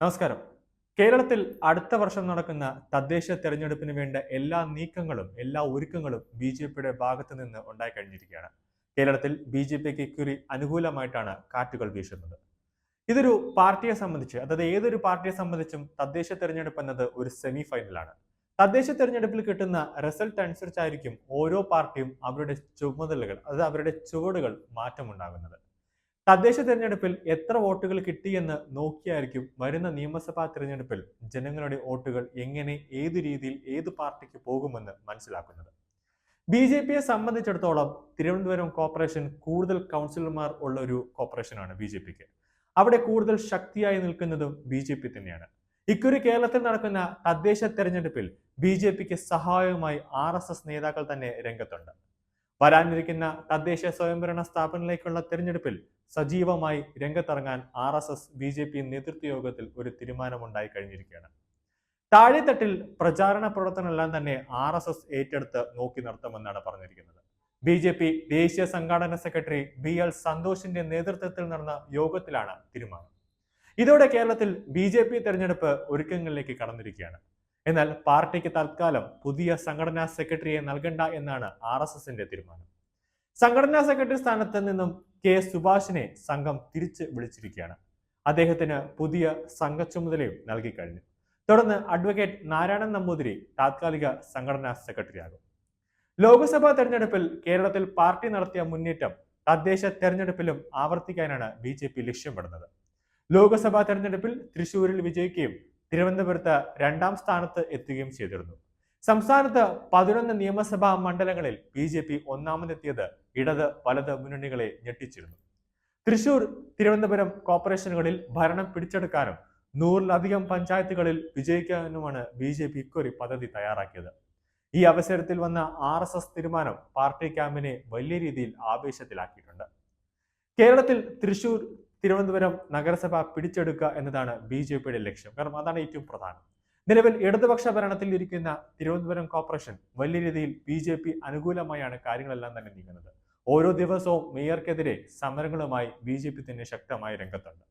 നമസ്കാരം. കേരളത്തിൽ അടുത്ത വർഷം നടക്കുന്ന തദ്ദേശ തെരഞ്ഞെടുപ്പിന് വേണ്ട എല്ലാ നീക്കങ്ങളും എല്ലാ ഒരുക്കങ്ങളും ബി ജെ പിയുടെ ഭാഗത്തു നിന്ന് ഉണ്ടായി കഴിഞ്ഞിരിക്കുകയാണ്. കേരളത്തിൽ ബി ജെ പിക്ക് ഇക്കുറി അനുകൂലമായിട്ടാണ് കാറ്റുകൾ വീശുന്നത്. ഇതൊരു പാർട്ടിയെ സംബന്ധിച്ച്, അതായത് ഏതൊരു പാർട്ടിയെ സംബന്ധിച്ചും തദ്ദേശ തെരഞ്ഞെടുപ്പ് എന്നത് ഒരു സെമി ഫൈനലാണ്. തദ്ദേശ തെരഞ്ഞെടുപ്പിൽ കിട്ടുന്ന റിസൾട്ട് അനുസരിച്ചായിരിക്കും ഓരോ പാർട്ടിയും അവരുടെ ചുമതലകൾ, അതായത് അവരുടെ ചുവടുകൾ മാറ്റമുണ്ടാകുന്നത്. തദ്ദേശ തെരഞ്ഞെടുപ്പിൽ എത്ര വോട്ടുകൾ കിട്ടിയെന്ന് നോക്കിയായിരിക്കും വരുന്ന നിയമസഭാ തെരഞ്ഞെടുപ്പിൽ ജനങ്ങളുടെ വോട്ടുകൾ എങ്ങനെ, ഏതു രീതിയിൽ, ഏത് പാർട്ടിക്ക് പോകുമെന്ന് മനസ്സിലാക്കുന്നത്. ബി ജെ പിയെ സംബന്ധിച്ചിടത്തോളം തിരുവനന്തപുരം കോർപ്പറേഷൻ കൂടുതൽ കൗൺസിലർമാർ ഉള്ള ഒരു കോർപ്പറേഷനാണ് ബി ജെ പിക്ക്. അവിടെ കൂടുതൽ ശക്തിയായി നിൽക്കുന്നതും ബി ജെ പി തന്നെയാണ്. ഇക്കുറി കേരളത്തിൽ നടക്കുന്ന തദ്ദേശ തെരഞ്ഞെടുപ്പിൽ ബി ജെ പിക്ക് സഹായവുമായി RSS നേതാക്കൾ തന്നെ രംഗത്തുണ്ട്. വരാനിരിക്കുന്ന തദ്ദേശ സ്വയംഭരണ സ്ഥാപനങ്ങളിലേക്കുള്ള തെരഞ്ഞെടുപ്പിൽ സജീവമായി രംഗത്തിറങ്ങാൻ RSS ബി ജെ പി നേതൃത്വ യോഗത്തിൽ ഒരു തീരുമാനമുണ്ടായി കഴിഞ്ഞിരിക്കുകയാണ്. താഴെത്തട്ടിൽ പ്രചാരണ പ്രവർത്തനമെല്ലാം തന്നെ RSS ഏറ്റെടുത്ത് നോക്കി നടത്തുമെന്നാണ് പറഞ്ഞിരിക്കുന്നത്. ബി ജെ പി ദേശീയ സംഘാടന സെക്രട്ടറി BL സന്തോഷിന്റെ നേതൃത്വത്തിൽ നടന്ന യോഗത്തിലാണ് തീരുമാനം. ഇതോടെ കേരളത്തിൽ ബി ജെ പി തെരഞ്ഞെടുപ്പ് ഒരുക്കങ്ങളിലേക്ക് കടന്നിരിക്കുകയാണ്. എന്നാൽ പാർട്ടിക്ക് തൽക്കാലം പുതിയ സംഘടനാ സെക്രട്ടറിയെ നൽകണ്ട എന്നാണ് RSSന്റെ തീരുമാനം. സംഘടനാ സെക്രട്ടറി സ്ഥാനത്ത് നിന്നും K സുഭാഷിനെ സംഘം തിരിച്ച് വിളിച്ചിരിക്കുകയാണ്. അദ്ദേഹത്തിന് പുതിയ സംഘ ചുമതലയും നൽകിക്കഴിഞ്ഞു. തുടർന്ന് അഡ്വക്കേറ്റ് നാരായണൻ നമ്പൂതിരി താത്കാലിക സംഘടനാ സെക്രട്ടറിയാകും. ലോക്സഭാ തെരഞ്ഞെടുപ്പിൽ കേരളത്തിൽ പാർട്ടി നടത്തിയ മുന്നേറ്റം തദ്ദേശ തെരഞ്ഞെടുപ്പിലും ആവർത്തിക്കാനാണ് ബി ജെ പി ലക്ഷ്യമിടുന്നത്. ലോക്സഭാ തെരഞ്ഞെടുപ്പിൽ തൃശൂരിൽ വിജയിക്കുകയും തിരുവനന്തപുരത്ത് 2ാം സ്ഥാനത്ത് എത്തുകയും ചെയ്തിരുന്നു. സംസ്ഥാനത്ത് 11 നിയമസഭാ മണ്ഡലങ്ങളിൽ ബി ജെ പി ഒന്നാമതെത്തിയത് ഇടത് വലത് മുന്നണികളെ ഞെട്ടിച്ചിരുന്നു. തൃശൂർ, തിരുവനന്തപുരം കോർപ്പറേഷനുകളിൽ ഭരണം പിടിച്ചെടുക്കാനും 100-ലധികം പഞ്ചായത്തുകളിൽ വിജയിക്കാനുമാണ് ബി ജെ പി ഇക്കുറി പദ്ധതി തയ്യാറാക്കിയത്. ഈ അവസരത്തിൽ വന്ന RSS തീരുമാനം പാർട്ടി ക്യാമ്പിനെ വലിയ രീതിയിൽ ആവേശത്തിലാക്കിയിട്ടുണ്ട്. കേരളത്തിൽ തൃശൂർ, തിരുവനന്തപുരം നഗരസഭ പിടിച്ചെടുക്കുക എന്നതാണ് ബി ജെ പിയുടെ ലക്ഷ്യം. കാരണം അതാണ് ഏറ്റവും പ്രധാനം. നിലവിൽ ഇടതുപക്ഷ ഭരണത്തിൽ ഇരിക്കുന്ന തിരുവനന്തപുരം കോർപ്പറേഷൻ വലിയ രീതിയിൽ ബി ജെ പി അനുകൂലമായാണ് കാര്യങ്ങളെല്ലാം തന്നെ നീങ്ങുന്നത്. ഓരോ ദിവസവും മേയർക്കെതിരെ സമരങ്ങളുമായി ബി ജെ പി തന്നെ ശക്തമായി രംഗത്തുണ്ട്.